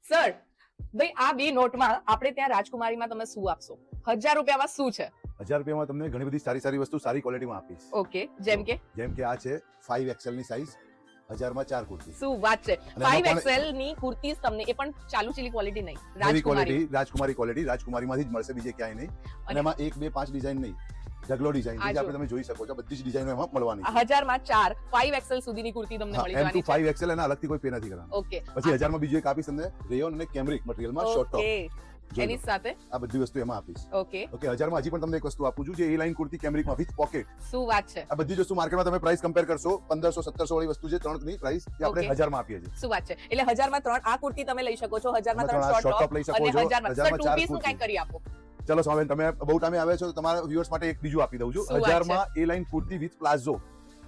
Sir ભાઈ આ બે નોટમાં આપણે ત્યાં રાજકુમારીમાં તમે શું આપશો? 1000 રૂપિયામાં શું છે? 1000 રૂપિયામાં તમને ઘણી બધી સારી વસ્તુ સારી ક્વોલિટીમાં આપીશ. ઓકે, જેમ કે આ છે 5XL ની સાઈઝ, 1000 માં 4 કુર્તી. શું વાત છે! 5XL ની કુર્તીઝ તમને, એ પણ ચાલુ ચીલી ક્વોલિટી નહીં, રાજકુમારી ક્વોલિટી, રાજકુમારીમાંથી જ મળશે, બીજે ક્યાંય નહીં. અને એમાં 1 2 5 ડિઝાઇન નહીં, ઢગલો ડિઝાઇન જે આપણે તમે જોઈ શકો છો, બધી જ ડિઝાઇનો એમાં મળવાની છે. 1000 માં 4 5XL સુધીની કુર્તી તમને મળી જવાની છે. M5XL અને અલગથી કોઈ પે નથી કરવાનું. ઓકે, પછી 1000 માં બીજું એક આપીશ તમને, રેયોન અને કેમરિક મટીરીયલમાં શોર્ટ ટોપ. એની સાથે આ બધી વસ્તુ એમાં આપીશ. ઓકે 1000 માં હજી પણ તમને એક વસ્તુ આપું છું, જે એ લાઈન કુર્તી કેમરિકમાં વિથ પોકેટ. શું વાત છે! આ બધી વસ્તુ માર્કેટમાં તમે પ્રાઇસ કમ્પેર કરશો, 1500 1700 વાળી વસ્તુ છે, ત્રણની પ્રાઇસ જે આપણે 1000 માં આપીએ છીએ. શું વાત છે! એટલે 1000 માં 3 આ કુર્તી તમે લઈ શકો છો, 1000 માં 3 શોર્ટ ટોપ લઈ શકો છો, અને 1000 માં 2 પીસ નું કંઈક કરી આપો. ચલો સ્વામી, તમે બહુ ટાઈમે આવે છો, તમારા વ્યુઅર્સ માટે એક બીજું આપી દઉં છું. 1000 માં એ લાઈન કુર્તી વિથ પ્લાઝો,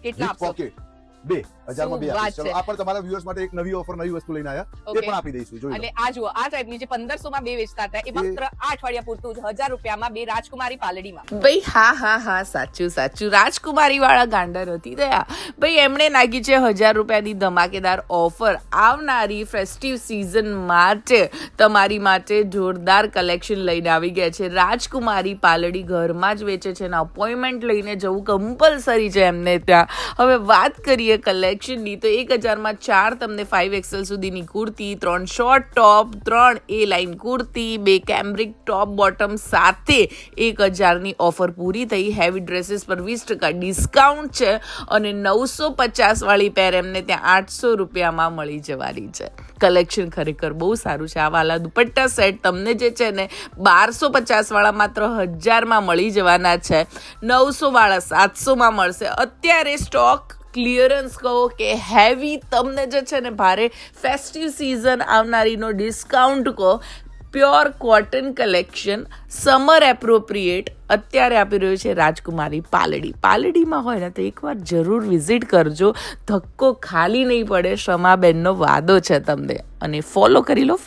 કેટલા આપશો? પોકેટ 2 1000 માં 2 આપીશ. ચલો આ પણ તમારા વ્યુઅર્સ માટે એક નવી ઓફર, નવી વસ્તુ લઈને આવ્યા, એ પણ આપી દઈશું. જોઈ લો. એટલે આ જુઓ, આ ટાઈપની જે 1500 માં 2 વેચતા હતા, એ માત્ર 8 અઠવાડિયા પૂરતું જ 1000 રૂપિયામાં 2 રાજકુમારી પાલડીમાં. ભાઈ હા સાચું રાજકુમારી વાળા ગાંડા નથી થયા ભાઈ. એમણે નાખી છે 1000 રૂપિયાની ધમાકેદાર ઓફર. આવનારી ફેસ્ટિવ સિઝન માટે તમારી માટે જોરદાર કલેક્શન લઈને આવી ગયા છે. રાજકુમારી પાલડી ઘરમાં જ વેચે છે અને અપોઇન્ટમેન્ટ લઈને જવું કમ્પલસરી છે એમને ત્યાં. હવે વાત કરીએ કલેક્શનની, તો 1000 માં 4 તમને 5XL સુધીની કુર્તી, 3 શોર્ટ ટોપ, 3 એ લાઇન કુર્તી, 2 કેમ્બ્રિક ટોપ બોટમ સાથે 1000 ની ઓફર પૂરી થઈ. હેવી ડ્રેસીસ પર 20% ડિસ્કાઉન્ટ છે અને 950 વાળી પેર એમને ત્યાં 800 રૂપિયામાં મળી જવાની છે. કલેક્શન ખરેખર બહુ સારું છે. આ વાલા દુપટ્ટા સેટ તમને જે છે ને 1250 વાળા માત્ર 1000 માં મળી જવાના છે, 900 વાળા 700 માં મળશે. અત્યારે સ્ટોક ક્લિયરન્સ કહો કે હેવી તમને જે છે ને ભારે ફેસ્ટિવ સિઝન આવનારીનો ડિસ્કાઉન્ટ કહો, pure cotton collection summer appropriate અત્યારે આપી રહ્યું છે રાજકુમારી પાલડી. પાલડીમાં હોય ને તો એકવાર જરૂર વિઝિટ કરજો, ધક્કો ખાલી નહીં પડે. શમાબેનનો વાદો છે તમને. અને ફોલો કરી લો